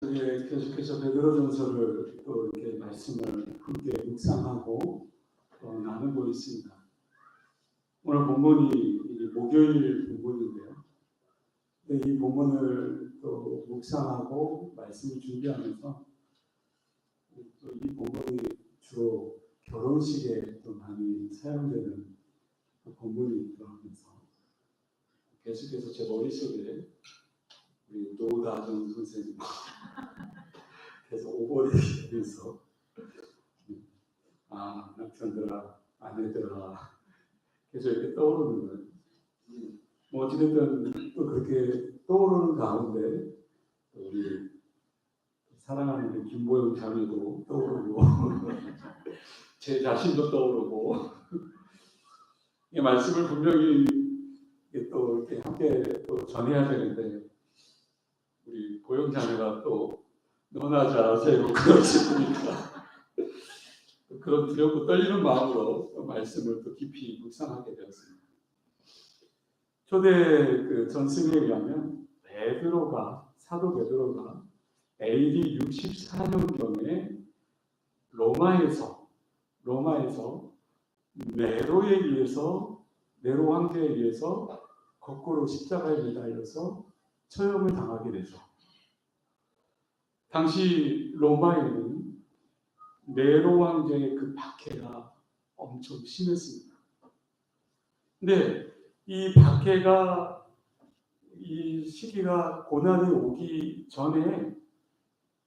계속해서 베드로전서를 또 이렇게 말씀을 함께 묵상하고 나누고 있습니다. 오늘 본문이 목요일 본문인데요. 이 본문을 또 묵상하고 말씀을 준비하면서 또 이 본문이 주로 결혼식에 또 많이 사용되는 본문이기도 하면서 계속해서 제 머릿속에 우리 노다정 선생님 계속 오버랩되면서 남편들아 아내들아 계속 이렇게 떠오르는 거예요. 뭐 어찌됐든 또 그렇게 떠오르는 가운데 우리 사랑하는 우리 김보영 자매도 떠오르고 제 자신도 떠오르고 이 말씀을 분명히 또 이렇게 함께 또 전해야 되는데 우리 보영 자매가 또 너나 잘하세요 그러시니까 그런 두렵고 떨리는 마음으로 말씀을 또 깊이 묵상하게 되었습니다. 초대 그 전승에 의하면 사도 베드로가 AD 64년경에 로마에서 네로 황제에 의해서 거꾸로 십자가에 매달려서 처형을 당하게 되죠. 당시 로마에는 네로 황제의 그 박해가 엄청 심했습니다. 근데 이 박해가 이 시기가 고난이 오기 전에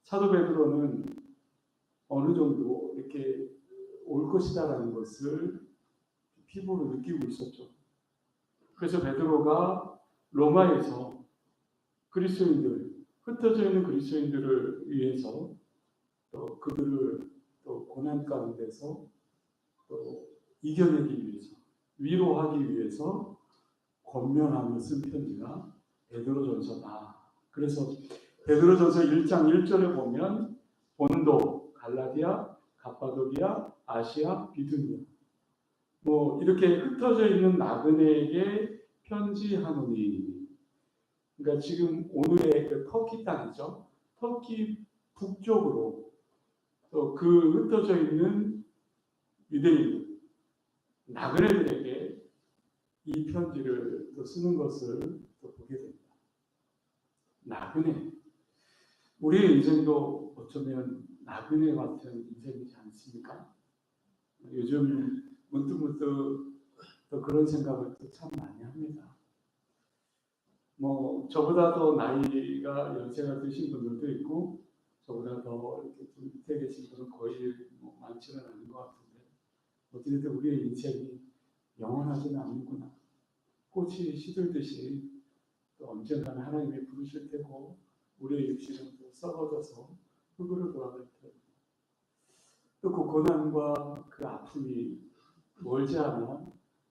사도 베드로는 어느 정도 이렇게 올 것이다라는 것을 피부로 느끼고 있었죠. 그래서 베드로가 로마에서 흩어져 있는 그리스도인들을 위해서 또 그들을 또 고난 가운데서 또 이겨내기 위해서 위로하기 위해서 권면하며 쓴 편지가 베드로전서다. 그래서 베드로전서 1장 1절에 보면 본도, 갈라디아, 갑바도기아, 아시아, 비두니아 뭐 이렇게 흩어져 있는 나그네에게 편지하노니. 그러니까 지금 오늘의 그 터키 땅이죠. 터키 북쪽으로 또 그 흩어져 있는 유대인 나그네들에게 이 편지를 또 쓰는 것을 또 보게 됩니다. 나그네. 우리의 인생도 어쩌면 나그네 같은 인생이지 않습니까? 요즘 문득문득 또 그런 생각을 또 참 많이 합니다. 뭐 저보다 더 나이가 연세가 드신 분들도 있고 저보다 더 이렇게 좀 밑에 계신 분은 거의 뭐 많지는 않은 것 같은데 어쨌든 우리의 인생이 영원하지는 않는구나. 꽃이 시들듯이 또 언젠가는 하나님이 부르실 테고 우리의 육신은 또 썩어져서 흙으로 돌아갈 테고 또 그 고난과 그 아픔이 멀지 않아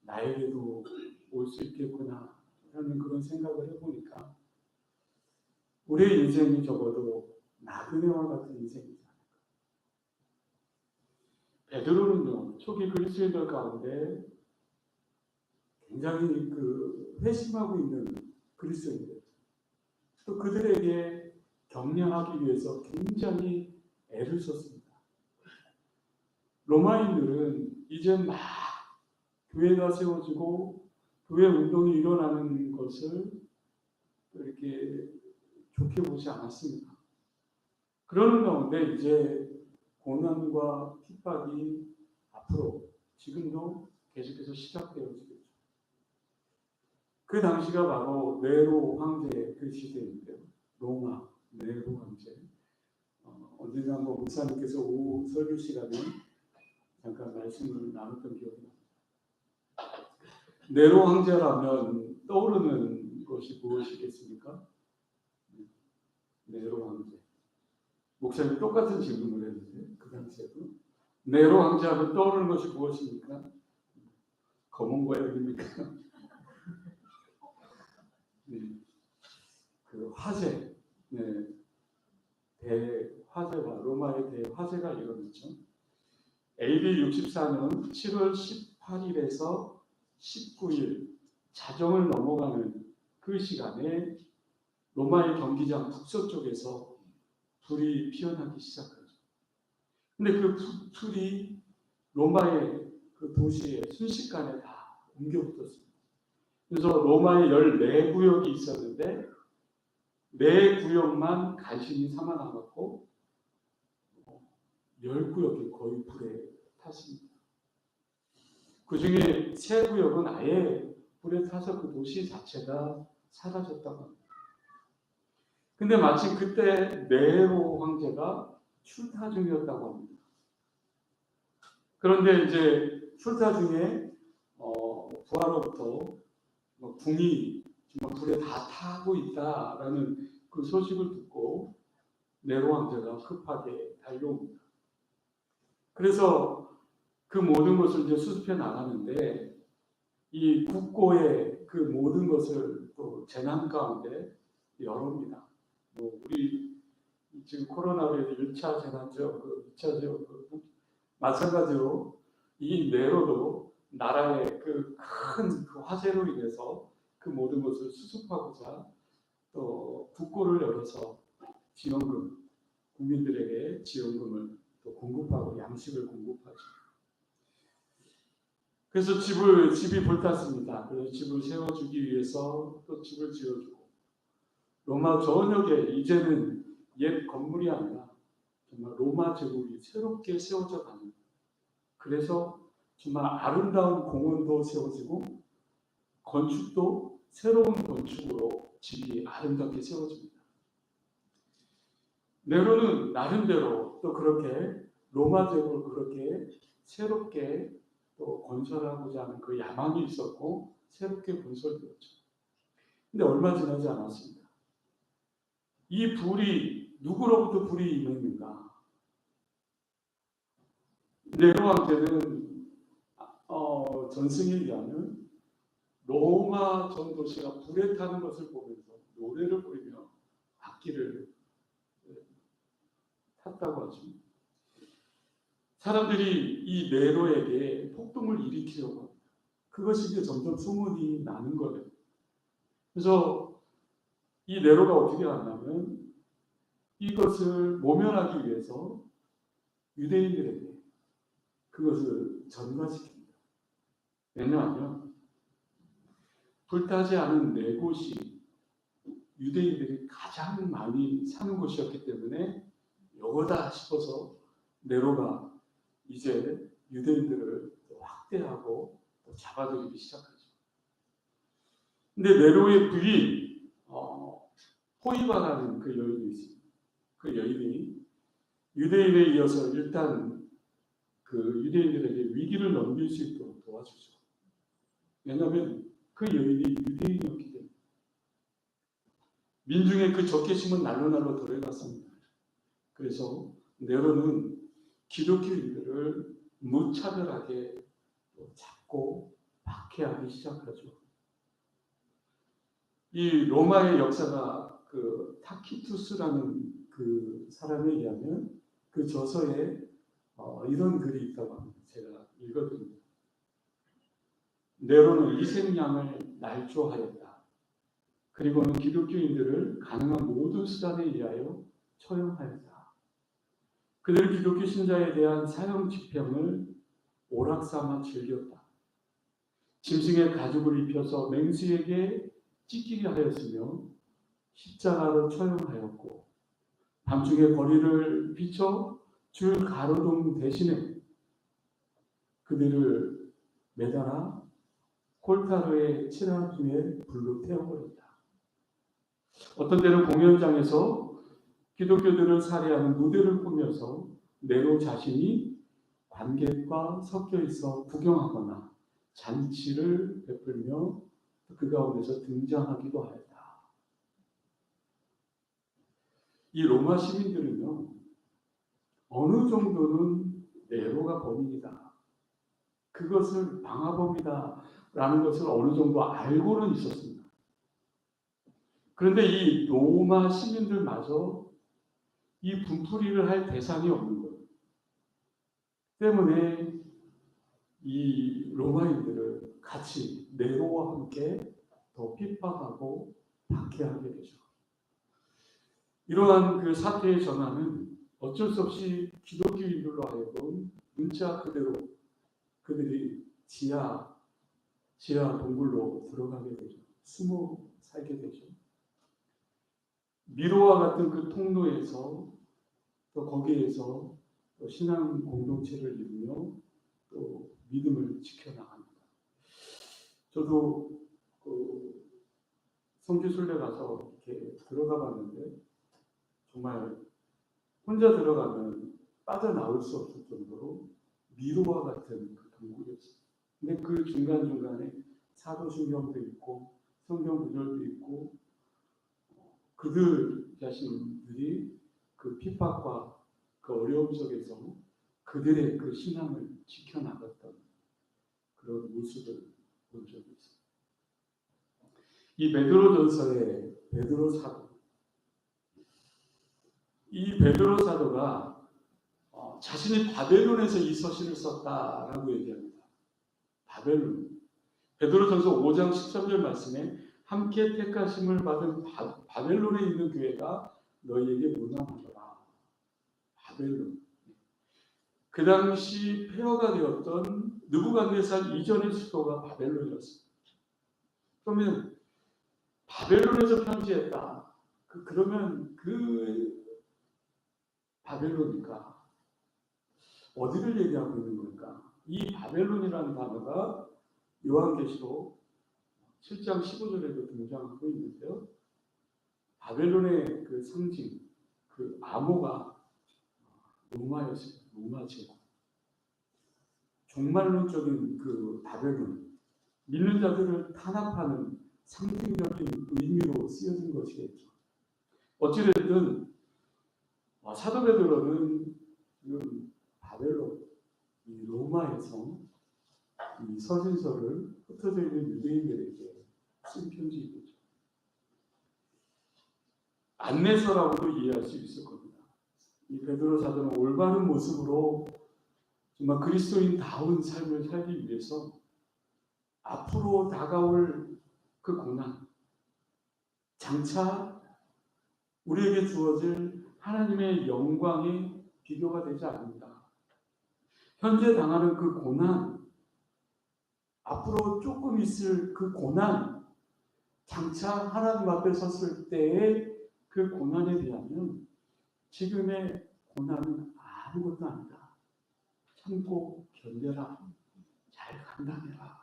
나에게도 올 수 있겠구나 하는 그런 생각을 해보니까 우리의 인생이 적어도 나그네와 같은 인생이지 않을까. 베드로는요 초기 그리스도인들 가운데 굉장히 그 회심하고 있는 그리스도인들 또 그들에게 격려하기 위해서 굉장히 애를 썼습니다. 로마인들은 이제 막 교회가 세워지고 교회 운동이 일어나는 것을 이렇게 좋게 보지 않았습니다. 그러는 가운데 이제 고난과 핍박이 앞으로 지금도 계속해서 시작되어지겠죠. 그 당시가 바로 네로 황제의 그 시대인데요. 로마 네로 황제. 언젠가 한번 목사님께서 오후 설교 시간에 잠깐 말씀을 나눴던 기억이 납니다. 네로 황제라면 떠오르는 것이 무엇이겠습니까? 네로 황제. 목사님 똑같은 질문을 했는데 그 당시에도 네로 황제하면 떠오르는 것이 무엇입니까? 검은 고양이입니까? 그 화재, 대화재와 로마의 대화재가 일어났죠. AD 64년 7월 18일에서 19일 자정을 넘어가는 그 시간에 로마의 경기장 북서쪽에서 불이 피어나기 시작하죠. 근데 그 불이 로마의 그 도시에 순식간에 다 옮겨붙었습니다. 그래서 로마에 14구역이 있었는데 4구역만 간신히 살아남았고 10구역이 거의 불에 탔습니다. 그 중에 3구역은 아예 불에 타서 그 도시 자체가 사라졌다고 합니다. 근데 마침 그때 네로 황제가 출타 중이었다고 합니다. 그런데 이제 출타 중에 부하로부터 궁이 정말 불에 다 타고 있다라는 그 소식을 듣고 네로 황제가 급하게 달려옵니다. 그래서 그 모든 것을 이제 수습해 나가는데 이 국고의 그 모든 것을 또 재난 가운데 열어옵니다. 우리 지금 코로나로 1차 재난죠, 2차죠. 마찬가지로 이 네로도 나라의 그 큰 그 화재로 인해서 그 모든 것을 수습하고자 또 국고를 열어서 지원금, 국민들에게 지원금을 또 공급하고 양식을 공급하죠. 그래서 집이 불탔습니다. 그래서 집을 세워주기 위해서 또 집을 지어주고 로마 전역에 이제는 옛 건물이 아니라 정말 로마 제국이 새롭게 세워져 가는, 그래서 정말 아름다운 공원도 세워지고 건축도 새로운 건축으로 집이 아름답게 세워집니다. 네로는 나름대로 또 그렇게 로마 제국을 그렇게 새롭게 또 건설하고자 하는 그 야망이 있었고 새롭게 건설되었죠. 근데 얼마 지나지 않았습니다. 이 불이 누구로부터 불이 임했는가? 네로 황제는 전승에 의하면 로마 전 도시가 불에 타는 것을 보면서 노래를 부르며 악기를 탔다고 하죠. 사람들이 이 네로에게 폭동을 일으키려고 합니다. 그것이 이제 점점 소문이 나는 거예요. 그래서 이 네로가 어떻게 하냐면 이것을 모면하기 위해서 유대인들에게 그것을 전가시킵니다. 왜냐하면 불타지 않은 네 곳이 유대인들이 가장 많이 사는 곳이었기 때문에 이거다 싶어서 네로가 이제 유대인들을 확대하고 잡아들이기 시작하죠. 근데 네로의 부인 포이바라는 그 여인이 있습니다. 그 여인이 유대인에 이어서 일단 그 유대인들에게 위기를 넘길 수 있도록 도와주죠. 왜냐하면 그 여인이 유대인이었기 때문에 민중의 그 적개심은 날로 덜해갔습니다. 그래서 네로는 기독교인들을 무차별하게 잡고 박해하기 시작하죠. 이 로마의 역사가 그 타키투스라는 그 사람에 의하면 그 저서에 이런 글이 있다고 합니다. 제가 읽어드립니다. 네로는 희생양을 날조하였다. 그리고는 기독교인들을 가능한 모든 수단에 의하여 처형하였다. 그들은 기독교 신자에 대한 사형 집행을 오락삼아 즐겼다. 짐승의 가죽을 입혀서 맹수에게 찢기게 하였으며 십자가로 처형하였고 밤중에 거리를 비춰 줄 가로등 대신에 그들을 매달아 콜타르의 칠하중에 불로 태워버렸다. 어떤 때는 공연장에서 기독교들을 살해하는 무대를 꾸며서 네로 자신이 관객과 섞여 있어 구경하거나 잔치를 베풀며 그 가운데서 등장하기도 하였다. 이 로마 시민들은요, 어느 정도는 네로가 범인이다, 그것을 방화범이다 라는 것을 어느 정도 알고는 있었습니다. 그런데 이 로마 시민들마저 이 분풀이를 할 대상이 없는 거예요. 때문에 이 로마인들을 같이 네로와 함께 더 핍박하고 박해하게 되죠. 이러한 그 사태의 전환은 어쩔 수 없이 기독교인들로 하여금 문자 그대로 그들이 지하 동굴로 들어가게 되죠. 숨어 살게 되죠. 미로와 같은 그 통로에서 또 거기에서 또 신앙 공동체를 이루며 또 믿음을 지켜나갑니다. 저도 그 성지순례 가서 이렇게 들어가 봤는데 정말 혼자 들어가면 빠져나올 수 없을 정도로 미로와 같은 그 동굴이었어요. 근데 그 중간중간에 사도신경도 있고 성경 구절도 있고 그들 자신들이 그 핍박과 그 어려움 속에서 그들의 그 신앙을 지켜나갔던 그런 모습을 본 적이 있어요. 이 베드로전서의 베드로 사도, 이 베드로 사도가 자신이 바벨론에서 이 서신을 썼다라고 얘기합니다. 바벨론. 베드로전서 5장 13절 말씀에 함께 택하심을 받은 바벨론에 있는 교회가 너희에게 문안하더라. 바벨론. 그 당시 폐허가 되었던 느부갓네살 이전의 수도가 바벨론이었습니다. 그러면 바벨론에서 편지했다. 그러면 그 바벨론이니까 어디를 얘기하고 있는 걸까? 이 바벨론이라는 단어가 요한계시록 7장 15절에도 등장하고 있는데요. 바벨론의 그 상징, 그 암호가 로마였습니다. 로마 제국. 종말론적인 그 바벨론, 믿는 자들을 탄압하는 상징적인 의미로 쓰여진 것이겠죠. 어찌됐든 사도 베드로는 지금 바벨론, 이 로마에서 이 서신서를 흩어져 있는 유대인들에게 쓴 편지이겠죠. 안내서라고도 이해할 수 있을 겁니다. 이 베드로 사도는 올바른 모습으로 정말 그리스도인다운 삶을 살기 위해서 앞으로 다가올 그 고난, 장차 우리에게 주어질 하나님의 영광에 비교가 되지 않는다. 현재 당하는 그 고난, 앞으로 조금 있을 그 고난, 장차 하나님 앞에 섰을 때의 그 고난에 비하면 지금의 고난은 아무것도 아니다. 참고 견뎌라. 잘 감당해라.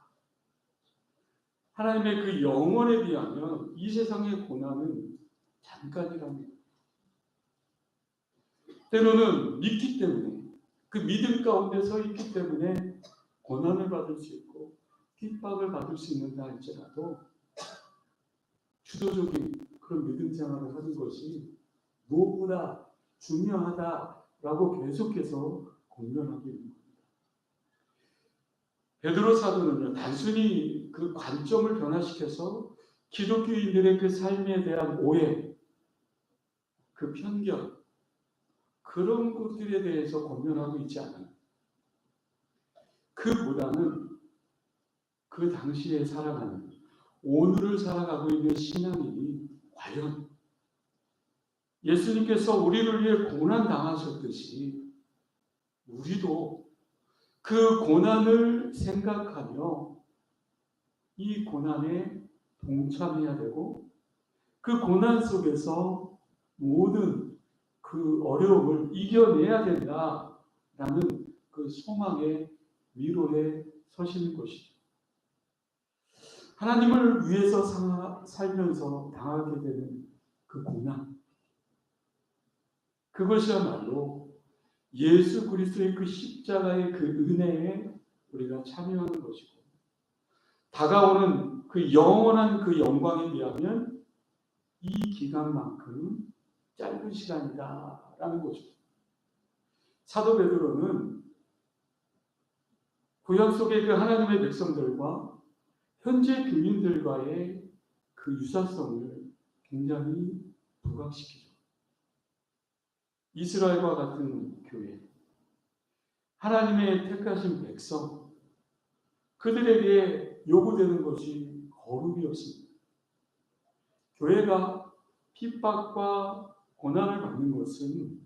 하나님의 그 영원에 비하면 이 세상의 고난은 잠깐이랍니다. 때로는 믿기 때문에 그 믿음 가운데 서 있기 때문에 고난을 받을 수 있고 핍박을 받을 수 있는다 할지라도 주도적인 그런 믿음 생활을 하는 것이 무엇보다 중요하다라고 계속해서 공면하고 있는 겁니다. 베드로 사도는요, 단순히 그 관점을 변화시켜서 기독교인들의 그 삶에 대한 오해, 그 편견, 그런 것들에 대해서 권면하고 있지 않아요. 그보다는 그 당시에 살아가는, 오늘을 살아가고 있는 신앙인이 과연 예수님께서 우리를 위해 고난 당하셨듯이 우리도 그 고난을 생각하며 이 고난에 동참해야 되고 그 고난 속에서 모든 그 어려움을 이겨내야 된다라는 그 소망의 위로에 서시는 것이죠. 하나님을 위해서 살면서 당하게 되는 그 고난, 그것이야말로 예수 그리스도의 그 십자가의 그 은혜에 우리가 참여하는 것이고 다가오는 그 영원한 그 영광에 비하면 이 기간만큼 짧은 시간이다라는 거죠. 사도 베드로는 구약 속의 그 하나님의 백성들과 현재 교인들과의 그 유사성을 굉장히 부각시키죠. 이스라엘과 같은 교회, 하나님의 택하신 백성, 그들에게 요구되는 것이 거룩이었습니다. 교회가 핍박과 고난을 받는 것은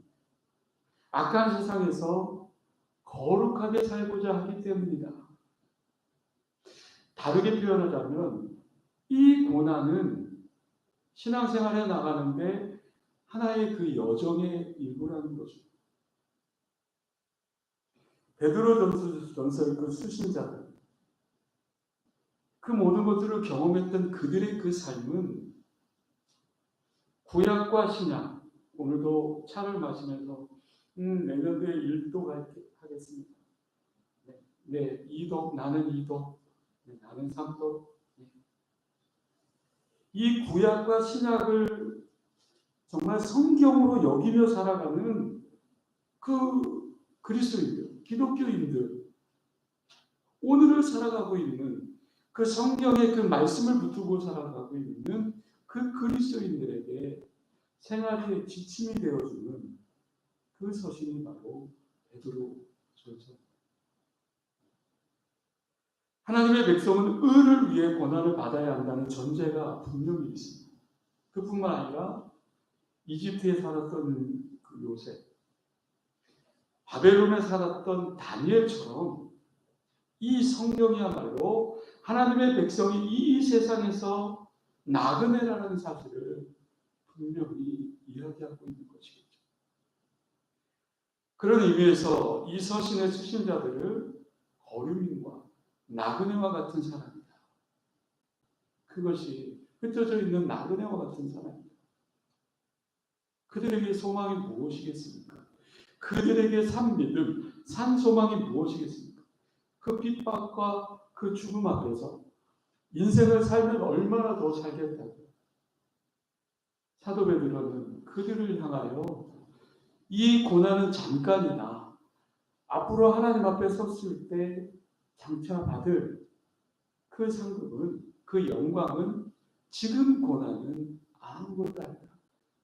악한 세상에서 거룩하게 살고자 하기 때문이다. 다르게 표현하자면 이 고난은 신앙생활에 나가는데 하나의 그 여정의 일부라는 거죠. 베드로전서의 그 수신자들, 그 모든 것들을 경험했던 그들의 그 삶은 구약과 신약, 오늘도 차를 마시면서 내년도에 1도 하겠습니다. 네, 2도, 나는 2도, 네, 나는 3도. 네. 이 구약과 신약을 정말 성경으로 여기며 살아가는 그 그리스도인들, 기독교인들, 오늘을 살아가고 있는 그 성경의 그 말씀을 붙들고 살아가고 있는 그 그리스도인들에게 생활의 지침이 되어주는 그 서신이 바로 베드로전서. 하나님의 백성은 의를 위해 고난을 받아야 한다는 전제가 분명히 있습니다. 그뿐만 아니라 이집트에 살았던 그 요셉, 바벨론에 살았던 다니엘처럼 이 성경이야말로 하나님의 백성이 이 세상에서 나그네라는 사실을 분명히 이야기하고 있는 것이겠죠. 그런 의미에서 이 서신의 수신자들을 거류민과 나그네와 같은 사람이다. 그것이 흩어져 있는 나그네와 같은 사람이다. 그들에게 소망이 무엇이겠습니까? 그들에게 산 믿음, 산 소망이 무엇이겠습니까? 그 핍박과 그 죽음 앞에서 인생을 살면 얼마나 더 살겠다고. 사도 베드로는 그들을 향하여 이 고난은 잠깐이다. 앞으로 하나님 앞에 섰을 때 장차 받을 그 상급은, 그 영광은 지금 고난은 아무것도 아니다.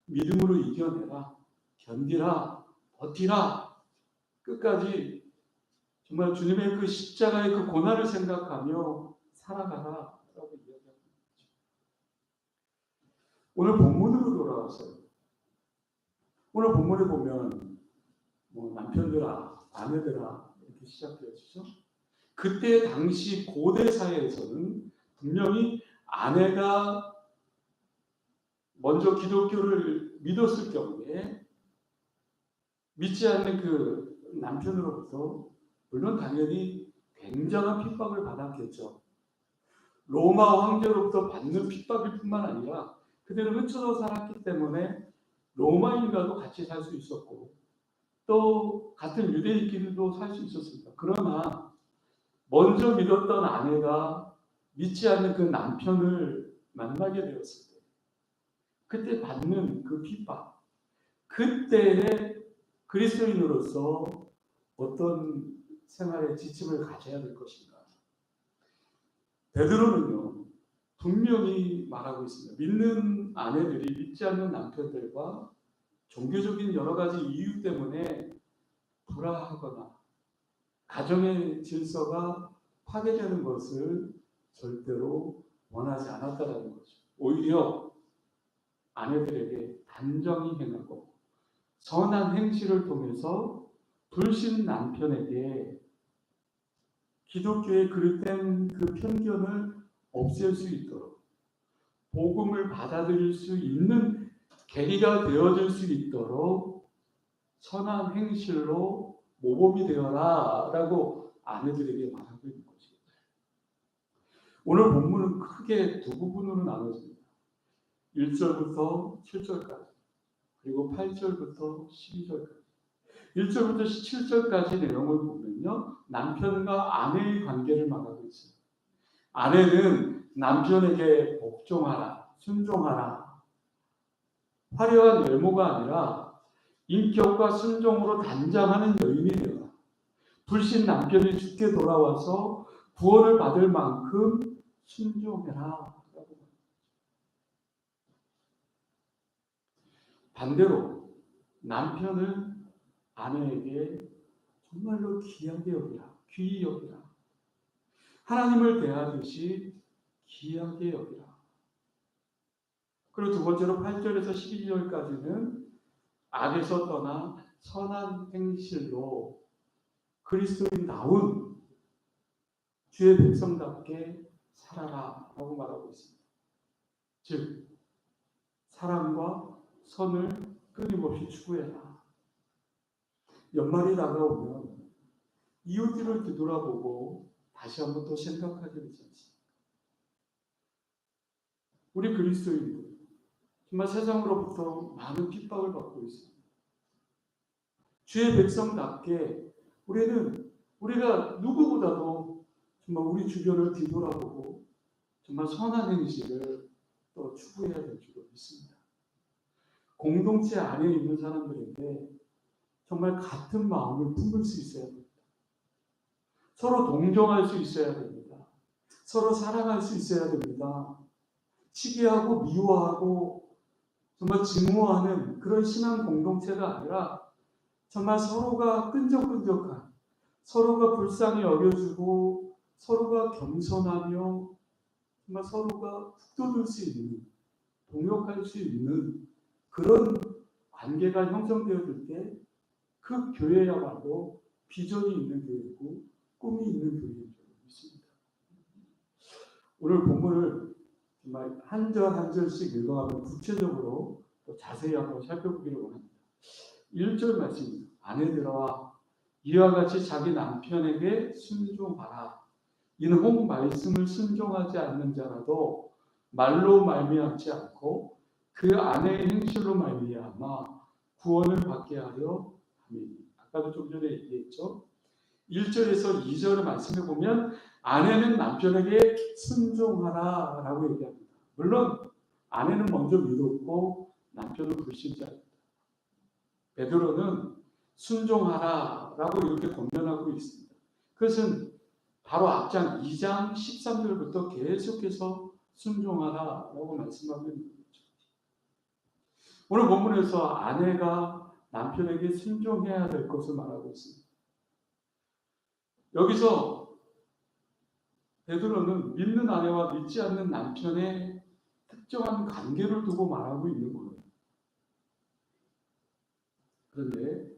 믿음으로 이겨내라. 견디라. 버티라. 끝까지 정말 주님의 그 십자가의 그 고난을 생각하며 살아가라. 라고 이야기합니다. 오늘 본문으로 돌아와서요. 오늘 본문에 보면 남편들아, 아내들아 이렇게 시작되어지죠. 그때 당시 고대 사회에서는 분명히 아내가 먼저 기독교를 믿었을 경우에 믿지 않는 그 남편으로부터 물론 당연히 굉장한 핍박을 받았겠죠. 로마 황제로부터 받는 핍박일 뿐만 아니라 그들은 흩어져 살았기 때문에 로마인과도 같이 살 수 있었고 또 같은 유대인끼리도 살 수 있었습니다. 그러나 먼저 믿었던 아내가 믿지 않는 그 남편을 만나게 되었을 때 그때 받는 그 핍박, 그때에 그리스도인으로서 어떤 생활의 지침을 가져야 될 것인가. 베드로는요 분명히 말하고 있습니다. 믿는 아내들이 믿지 않는 남편들과 종교적인 여러 가지 이유 때문에 불화하거나 가정의 질서가 파괴되는 것을 절대로 원하지 않았다는 거죠. 오히려 아내들에게 단정히 행하고 선한 행실을 통해서 불신 남편에게 기독교의 그릇된 그 편견을 없앨 수 있도록 복음을 받아들일 수 있는 계기가 되어줄 수 있도록 선한 행실로 모범이 되어라 라고 아내들에게 말하고 있는 것입니다. 오늘 본문은 크게 두 부분으로 나눠집니다. 1절부터 7절까지 그리고 8절부터 12절까지 1절부터 7절까지 내용을 보면요 남편과 아내의 관계를 말하고 있습니다. 아내는 남편에게 복종하라, 순종하라. 화려한 외모가 아니라 인격과 순종으로 단장하는 여인이 되어라. 불신 남편이 죽게 돌아와서 구원을 받을 만큼 순종해라. 반대로 남편은 아내에게 정말로 귀하게 여기라, 귀히 여기라. 하나님을 대하듯이 귀하게 여기라. 그리고 두 번째로 8절에서 12절까지는 악에서 떠나 선한 행실로 그리스도인다운 주의 백성답게 살아라 라고 말하고 있습니다. 즉 사랑과 선을 끊임없이 추구해라. 연말이 다가오면 이웃들을 뒤돌아보고 다시 한번 또 생각하게 되지 않습니까? 우리 그리스도인들 정말 세상으로부터 많은 핍박을 받고 있습니다. 주의 백성답게 우리가 누구보다도 정말 우리 주변을 뒤돌아보고 정말 선한 행실을 또 추구해야 될 줄 믿습니다. 공동체 안에 있는 사람들에게 정말 같은 마음을 품을 수 있어야 됩니다. 서로 동정할 수 있어야 됩니다. 서로 사랑할 수 있어야 됩니다. 시기하고 미워하고 정말 증오하는 그런 신앙 공동체가 아니라 정말 서로가 끈적끈적한, 서로가 불쌍히 여겨주고 서로가 겸손하며 정말 서로가 북돋을 수 있는, 동역할 수 있는 그런 관계가 형성되어질 때 그 교회야말로 비전이 있는 교회이고 꿈이 있는 교회인 줄 믿습니다. 오늘 본문을 정말 한 절 한 절씩 읽어가면 구체적으로 또 자세히 한번 살펴보기를 원합니다. 1절 말씀입니다. 아내들아 이와 같이 자기 남편에게 순종하라. 이는 혹 말씀을 순종하지 않는 자라도 말로 말미암지 않고 그 아내의 행실로 말미암아 구원을 받게 하려 함이니. 아까도 좀 전에 얘기했죠. 1절에서 2절을 말씀해 보면 아내는 남편에게 순종하라 라고 얘기합니다. 물론 아내는 먼저 믿었고 남편은 불신자입니다. 베드로는 순종하라 라고 이렇게 권면하고 있습니다. 그것은 바로 앞장 2장 13절부터 계속해서 순종하라 라고 말씀하고 있는 거죠. 오늘 본문에서 아내가 남편에게 순종해야 될 것을 말하고 있습니다. 여기서 베드로는 믿는 아내와 믿지 않는 남편의 특정한 관계를 두고 말하고 있는 거예요. 그런데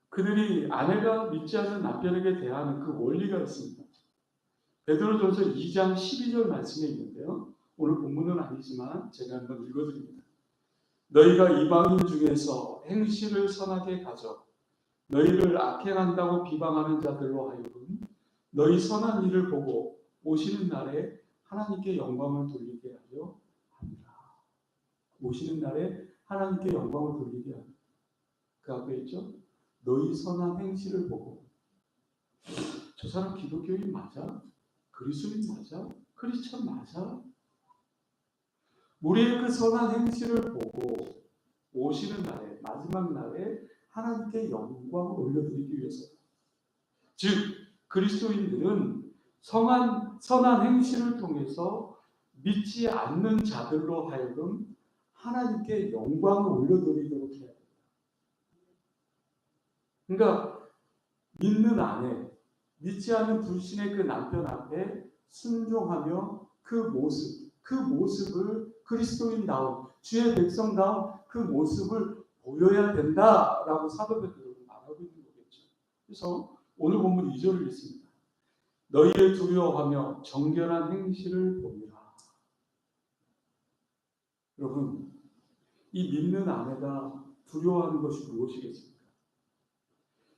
그들이 아내가 믿지 않는 남편에게 대하는 그 원리가 있습니다. 베드로전서 2장 12절 말씀에 있는데요. 오늘 본문은 아니지만 제가 한번 읽어드립니다. 너희가 이방인 중에서 행실을 선하게 가져 너희를 악행한다고 비방하는 자들로 하여금 너희 선한 일을 보고 오시는 날에 하나님께 영광을 돌리게 하려 합니다. 오시는 날에 하나님께 영광을 돌리게 합니다. 그 앞에 있죠. 너희 선한 행실을 보고 저 사람 기독교인 맞아? 그리스도인 맞아? 크리스천 맞아? 우리의 그 선한 행실을 보고 오시는 날에 마지막 날에 하나님께 영광을 올려드리기 위해서 즉 그리스도인들은 선한 행실을 통해서 믿지 않는 자들로 하여금 하나님께 영광을 올려드리도록 해야 됩니다. 그러니까 믿는 아내, 믿지 않는 불신의 그 남편 앞에 순종하며 그 모습을 그리스도인다운 주의 백성다운 그 모습을 보여야 된다라고 사도 베드로는 말하고 있는 거겠죠. 그래서 오늘 본문 2절을 읽습니다. 너희를 두려워하며 정결한 행실을 보이라. 여러분, 이 믿는 아내가 두려워하는 것이 무엇이겠습니까?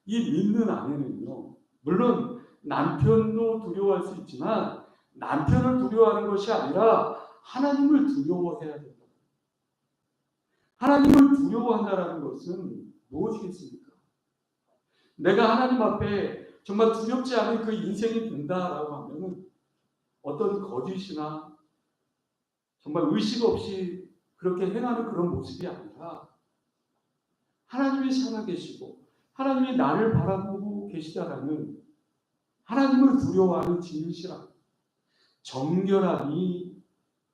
이 믿는 아내는요, 물론 남편도 두려워할 수 있지만 남편을 두려워하는 것이 아니라 하나님을 두려워해야 된다. 하나님을 두려워한다는 것은 무엇이겠습니까? 내가 하나님 앞에 정말 두렵지 않은 그 인생이 된다라고 하면은 어떤 거짓이나 정말 의식 없이 그렇게 행하는 그런 모습이 아니라 하나님이 살아계시고 하나님이 나를 바라보고 계시다라는 하나님을 두려워하는 진실함, 정결함이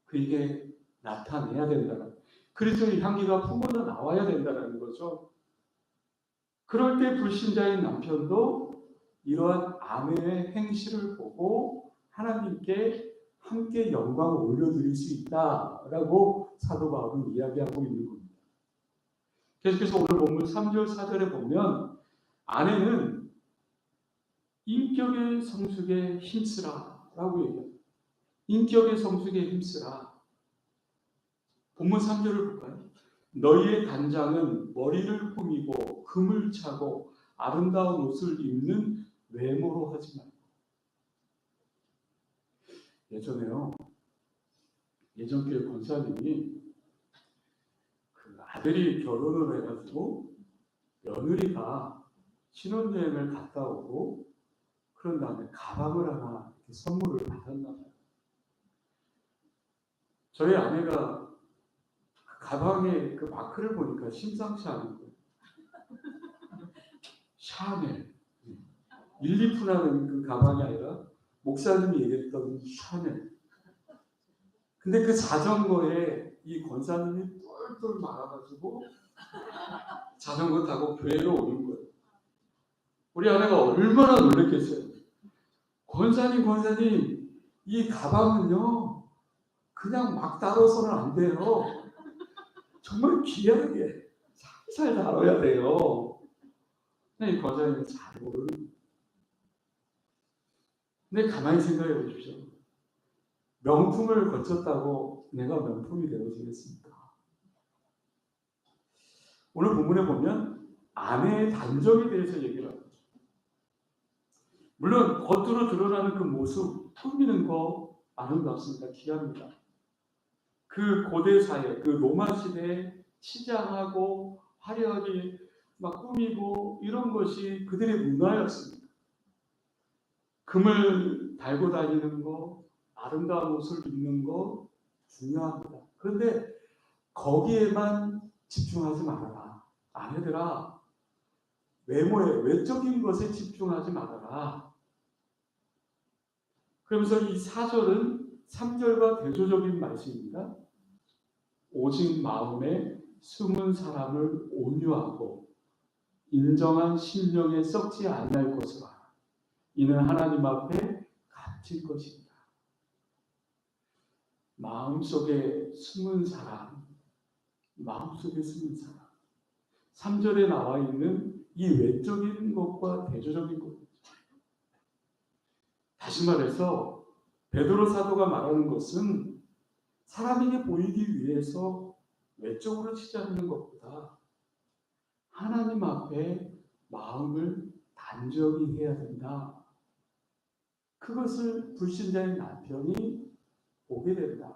그에게 나타내야 된다는 그리스도의 향기가 품어져 나와야 된다는 거죠. 그럴 때 불신자인 남편도 이러한 아내의 행실을 보고 하나님께 함께 영광을 올려드릴 수 있다라고 사도 바울은 이야기하고 있는 겁니다. 계속해서 오늘 본문 3절 4절에 보면 아내는 인격의 성숙에 힘쓰라 라고 얘기해요. 인격의 성숙에 힘쓰라. 본문 3절을 볼까요? 너희의 단장은 머리를 꾸미고 금을 차고 아름다운 옷을 입는 외모로 하지 말고. 예전 교회 권사님이 그 아들이 결혼을 해가지고 며느리가 신혼여행을 갔다 오고 그런 다음에 가방을 하나 이렇게 선물을 받았나 봐요. 저희 아내가 가방에 그 마크를 보니까 심상치 않은 거예요. 샤넬. 1, 2푼 하는 그 가방이 아니라 목사님이 얘기했던 샤넬. 근데 그 자전거에 이 권사님이 똘똘 말아가지고 자전거 타고 교회로 오는 거예요. 우리 아내가 얼마나 놀랬겠어요. 권사님, 이 가방은요, 그냥 막 다뤄서는 안 돼요. 정말 귀하게 살살 다뤄야 돼요. 근데 이 권사님은 잘 모르는. 근데 가만히 생각해 보십시오. 명품을 거쳤다고 내가 명품이 되어지겠습니까? 오늘 본문에 보면 아내의 단정에 대해서 얘기를 합니다. 물론 겉으로 드러나는 그 모습, 꾸미는 거 아름답습니다. 귀합니다. 그 고대 사회, 그 로마 시대에 치장하고 화려하게 막 꾸미고 이런 것이 그들의 문화였습니다. 금을 달고 다니는 거, 아름다운 옷을 입는 거 중요합니다. 그런데 거기에만 집중하지 말아라. 아내들아, 외모에, 외적인 것에 집중하지 말아라. 그러면서 이 4절은 3절과 대조적인 말씀입니다. 오직 마음에 숨은 사람을 온유하고 인정한 심령에 썩지 아니할 것을 알아. 이는 하나님 앞에 값질 것입니다. 마음속에 숨은 사람, 마음속에 숨은 사람. 3절에 나와 있는 이 외적인 것과 대조적인 것. 다시 말해서 베드로 사도가 말하는 것은 사람에게 보이기 위해서 외적으로 치닫는 것보다 하나님 앞에 마음을 단정히 해야 된다. 그것을 불신자인 남편이 보게 된다.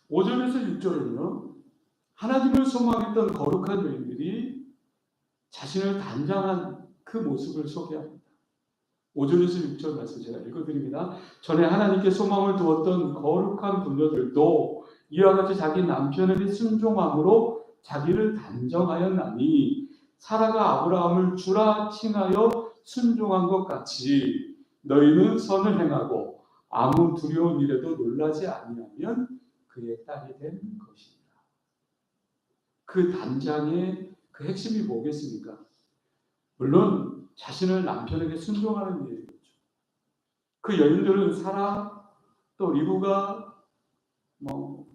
5절에서 6절은요. 하나님을 소망했던 거룩한 여인들이 자신을 단장한 그 모습을 소개합니다. 5절에서 6절 말씀 제가 읽어드립니다. 전에 하나님께 소망을 두었던 거룩한 분녀들도 이와 같이 자기 남편에게 순종함으로 자기를 단정하였나니 사라가 아브라함을 주라 칭하여 순종한 것 같이 너희는 선을 행하고 아무 두려운 일에도 놀라지 아니하면 그의 딸이 된 것입니다. 그 단장의 그 핵심이 뭐겠습니까? 물론 자신을 남편에게 순종하는 일이겠죠. 그 여인들은 사라, 또 리브가,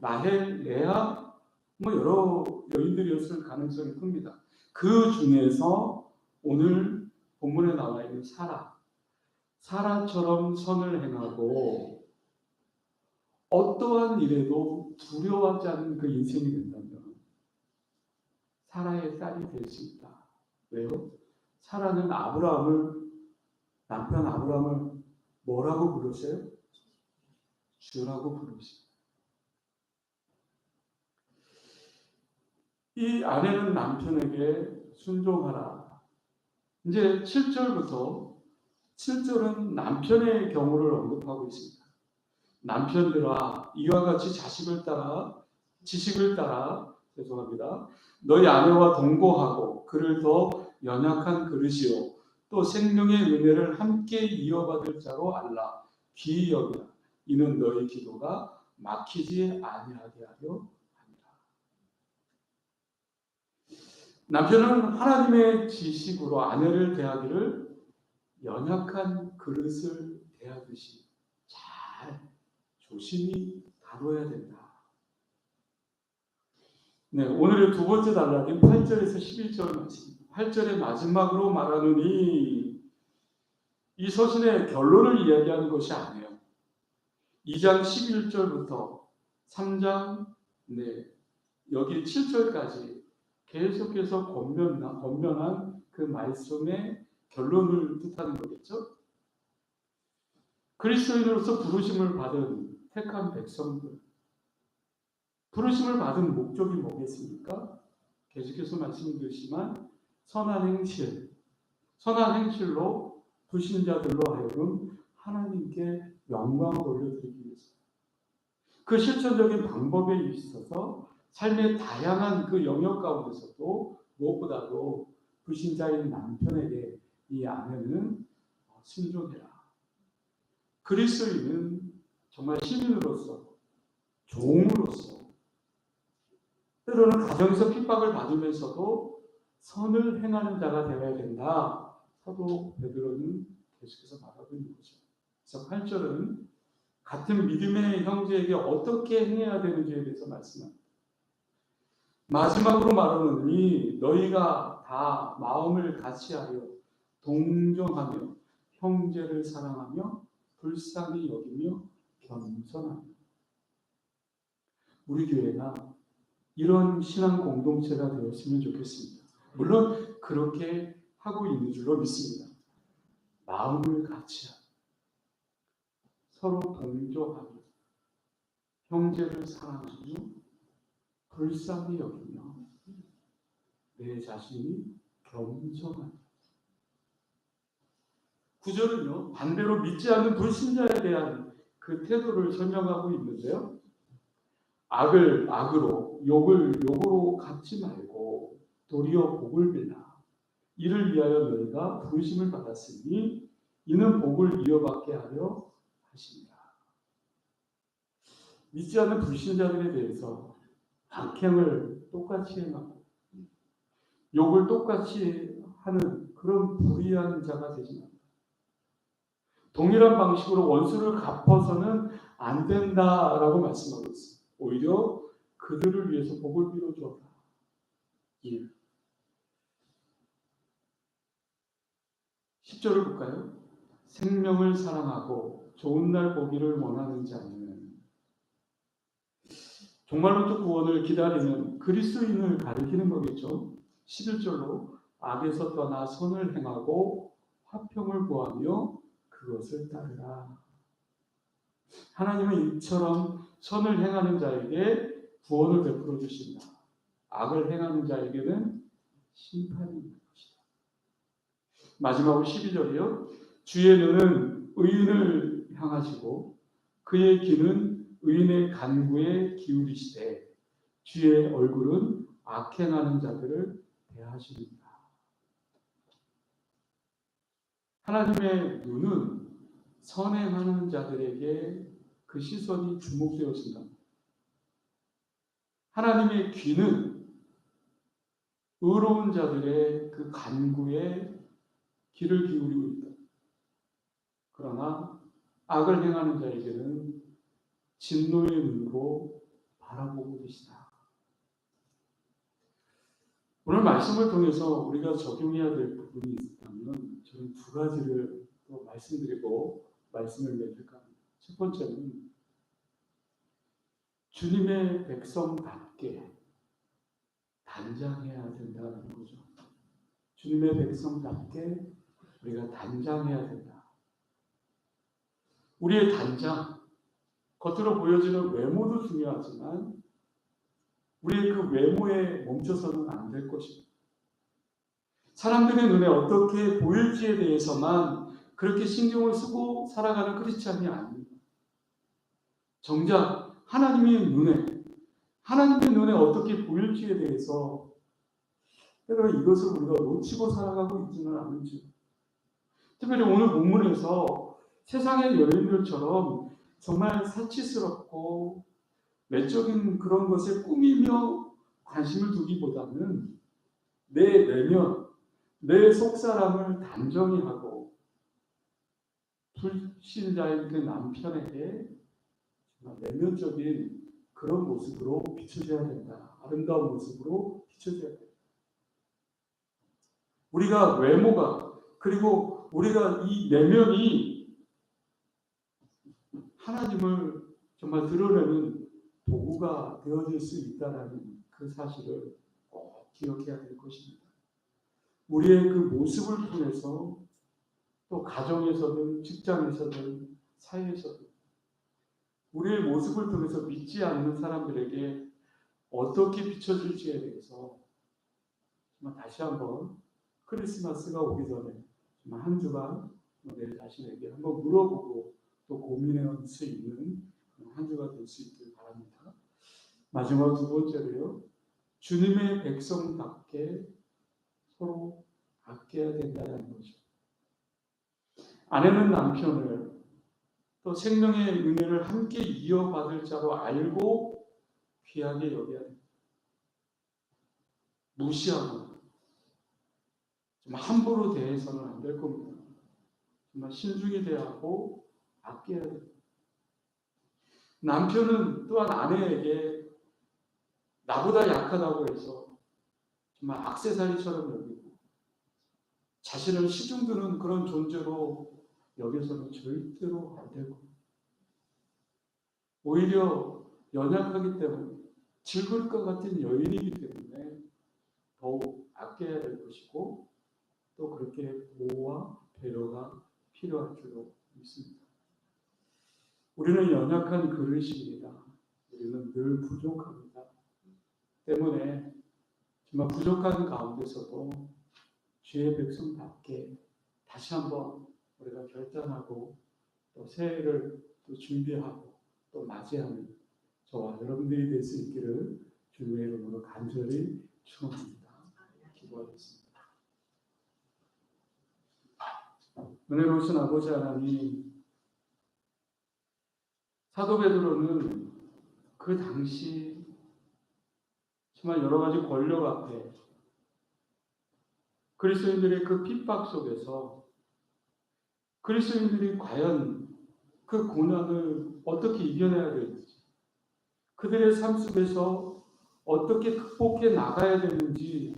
라헬, 레아, 여러 여인들이었을 가능성이 큽니다. 그 중에서 오늘 본문에 나와 있는 사라처럼 선을 행하고 어떠한 일에도 두려워하지 않는 그 인생이 된다면 사라의 딸이 될 수 있다. 왜요? 사라는 남편 아브라함을 뭐라고 부르세요? 주라고 부르시고. 이 아내는 남편에게 순종하라. 이제 7절은 남편의 경우를 언급하고 있습니다. 남편들아, 이와 같이 지식을 따라, 너희 아내와 동거하고 그를 더 연약한 그릇이요 또 생명의 은혜를 함께 이어받을 자로 알라. 귀히 여기라. 이는 너희 기도가 막히지 아니하게 하려 합니다. 남편은 하나님의 지식으로 아내를 대하기를 연약한 그릇을 대하듯이 잘 조심히 다뤄야 된다. 네, 오늘의 두 번째 단락인 8절에서 11절 말씀. 8절의 마지막으로 말하느니 이 서신의 결론을 이야기하는 것이 아니에요. 2장 11절부터 3장 여기 7절까지 계속해서 권면한 그 말씀의 결론을 뜻하는 거겠죠. 그리스도인으로서 부르심을 받은 택한 백성들, 부르심을 받은 목적이 뭐겠습니까? 계속해서 말씀드리지만 선한 행실로 불신자들로 하여금 하나님께 영광을 올려드리기 위해서 그 실천적인 방법에 있어서 삶의 다양한 그 영역 가운데서도 무엇보다도 불신자인 남편에게 이 아내는 순종해라. 그리스도인은 정말 시민으로서 종으로서 때로는 가정에서 핍박을 받으면서도 선을 행하는 자가 되어야 된다. 사도 베드로는 계속해서 말하고 있는 거죠. 그래서 8절은 같은 믿음의 형제에게 어떻게 행해야 되는지에 대해서 말씀합니다. 마지막으로 말하느니 너희가 다 마음을 같이하여 동정하며 형제를 사랑하며 불쌍히 여기며 겸손하며. 우리 교회가 이런 신앙 공동체가 되었으면 좋겠습니다. 물론 그렇게 하고 있는 줄로 믿습니다. 마음을 같이하며 서로 동조하며 형제를 사랑하며 불쌍히 여기며 내 자신이 겸손하며. 9절은요, 반대로 믿지 않는 불신자에 대한 그 태도를 설명하고 있는데요. 악을 악으로, 욕을 욕으로 갚지 말고 도리어 복을 빌라. 이를 위하여 너희가 부르심을 받았으니 이는 복을 이어받게 하려 하십니다. 믿지 않는 불신자들에 대해서 악행을 똑같이 행하고 욕을 똑같이 하는 그런 불의한 자가 되지 말라. 동일한 방식으로 원수를 갚아서는 안 된다라고 말씀하고 있습니다. 오히려 그들을 위해서 복을 빌어주어라. 10절을 볼까요? 생명을 사랑하고 좋은 날 보기를 원하는 자는, 종말론적 구원을 기다리는 그리스도인을 가리키는 거겠죠. 11절로 악에서 떠나 선을 행하고 화평을 구하며 그것을 따르라. 하나님은 이처럼 선을 행하는 자에게 구원을 베풀어 주신다. 악을 행하는 자에게는 심판이 있는 것이다. 마지막으로 12절이요. 주의 눈은 의인을 향하시고 그의 귀는 의인의 간구에 기울이시되 주의 얼굴은 악행하는 자들을 대하십니다. 하나님의 눈은 선행하는 자들에게 그 시선이 주목되어진다. 하나님의 귀는 의로운 자들의 그 간구에 귀를 기울이고 있다. 그러나 악을 행하는 자에게는 진노의 눈으로 바라보고 계시다. 오늘 말씀을 통해서 우리가 적용해야 될 부분이 있다면 저는 두 가지를 또 말씀드리고 말씀을 맺을까 합니다. 첫 번째는 주님의 백성답게 단장해야 된다는 거죠. 주님의 백성답게 우리가 단장해야 된다. 우리의 단장, 겉으로 보여지는 외모도 중요하지만 우리의 그 외모에 멈춰서는 안 될 것입니다. 사람들의 눈에 어떻게 보일지에 대해서만 그렇게 신경을 쓰고 살아가는 크리스찬이 아닙니다. 정작 하나님의 눈에 어떻게 보일지에 대해서 때로 이것을 우리가 놓치고 살아가고 있지는 않은지. 특별히 오늘 본문에서 세상의 여인들처럼 정말 사치스럽고 외적인 그런 것에 꾸미며 관심을 두기보다는 내 내면, 내 속사람을 단정히 하고 불신자인 그 남편에게 정말 내면적인 그런 모습으로 비춰져야 된다. 아름다운 모습으로 비춰져야 된다. 우리가 외모가 그리고 우리가 이 내면이 하나님을 정말 드러내는 도구가 되어질 수 있다는 그 사실을 꼭 기억해야 될 것입니다. 우리의 그 모습을 통해서 또 가정에서든 직장에서든 사회에서든 우리의 모습을 통해서 믿지 않는 사람들에게 어떻게 비춰질지에 대해서 정말 다시 한번 크리스마스가 오기 전에 정말 한 주간 내 자신에게 한번 물어보고 또 고민할 수 있는 한 주가 될 수 있길 바랍니다. 마지막 두 번째로요. 주님의 백성답게 서로 아껴야 된다는 것이죠. 아내는 남편을 또 생명의 은혜를 함께 이어받을 자로 알고 귀하게 여겨야 됩니다. 무시하고 정말 함부로 대해서는 안 될 겁니다. 정말 신중히 대하고 아껴야 됩니다. 남편은 또한 아내에게 나보다 약하다고 해서 정말 액세서리처럼 여기고 자신을 시중드는 그런 존재로 여기서는 절대로 안 될 겁니다. 오히려 연약하기 때문에 즐거울 것 같은 여인이기 때문에 더욱 아껴야 될 것이고 또 그렇게 보호와 배려가 필요할 줄로 믿습니다. 우리는 연약한 그릇입니다. 우리는 늘 부족합니다. 때문에 정말 부족한 가운데서도 주의 백성답게 다시 한번 우리가 결단하고 또 새해를 또 준비하고 또 맞이하는 저와 여러분들이 될 수 있기를 주님의 이름으로 간절히 축원합니다. 기도하겠습니다. 은혜로우신 아버지 하나님, 사도 베드로는 그 당시 정말 여러 가지 권력 앞에 그리스도인들의 그 핍박 속에서 그리스도인들이 과연 그 고난을 어떻게 이겨내야 되는지, 그들의 삶 속에서 어떻게 극복해 나가야 되는지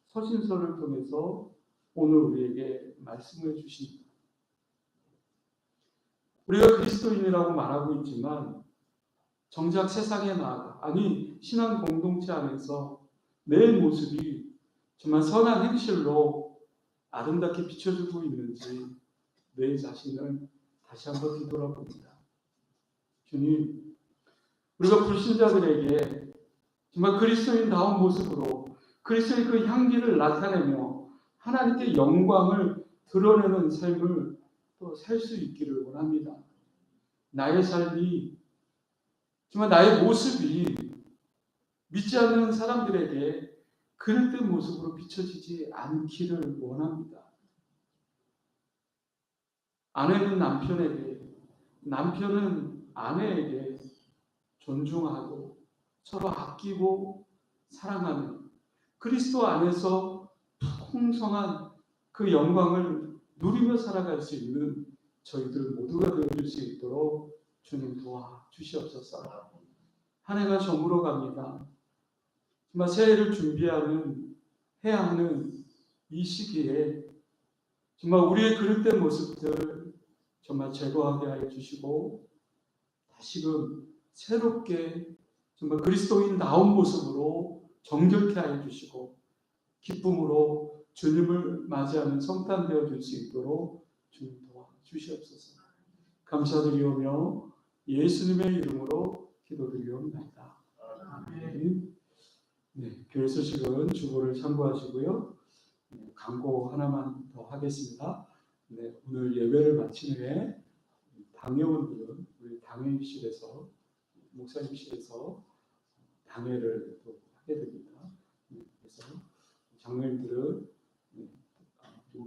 서신서를 통해서 오늘 우리에게 말씀을 주십니다. 우리가 그리스도인이라고 말하고 있지만 정작 세상에 나아가 신앙 공동체 안에서 내 모습이 정말 선한 행실로 아름답게 비춰주고 있는지 내 자신을 다시 한번 뒤돌아봅니다. 주님, 우리가 불신자들에게 정말 그리스도인다운 모습으로 그리스도의 그 향기를 나타내며 하나님께 영광을 드러내는 삶을 또 살 수 있기를 원합니다. 나의 삶이 정말 나의 모습이 믿지 않는 사람들에게 그릇된 모습으로 비춰지지 않기를 원합니다. 아내는 남편에게, 남편은 아내에게 존중하고 서로 아끼고 사랑하는 그리스도 안에서 풍성한 그 영광을 누리며 살아갈 수 있는 저희들 모두가 되어줄 수 있도록 주님 도와주시옵소서. 한 해가 저물어 갑니다. 정말 새해를 해야 하는 이 시기에 정말 우리의 그릇된 모습들 정말 제거하게 하여 주시고 다시금 새롭게 정말 그리스도인다운 모습으로 정결케 하여 주시고 기쁨으로 주님을 맞이하는 성탄 되어줄 수 있도록 주님 도와주시옵소서. 감사드리오며 예수님의 이름으로 기도드리옵나이다. 아멘. 네, 교회 소식은 주보를 참고하시고요. 광고 하나만 더 하겠습니다. 네, 오늘 예배를 마친 후에 당회원들은 우리 당회실에서 목사님실에서 당회를 또 하게 됩니다. 그래서 장로님들은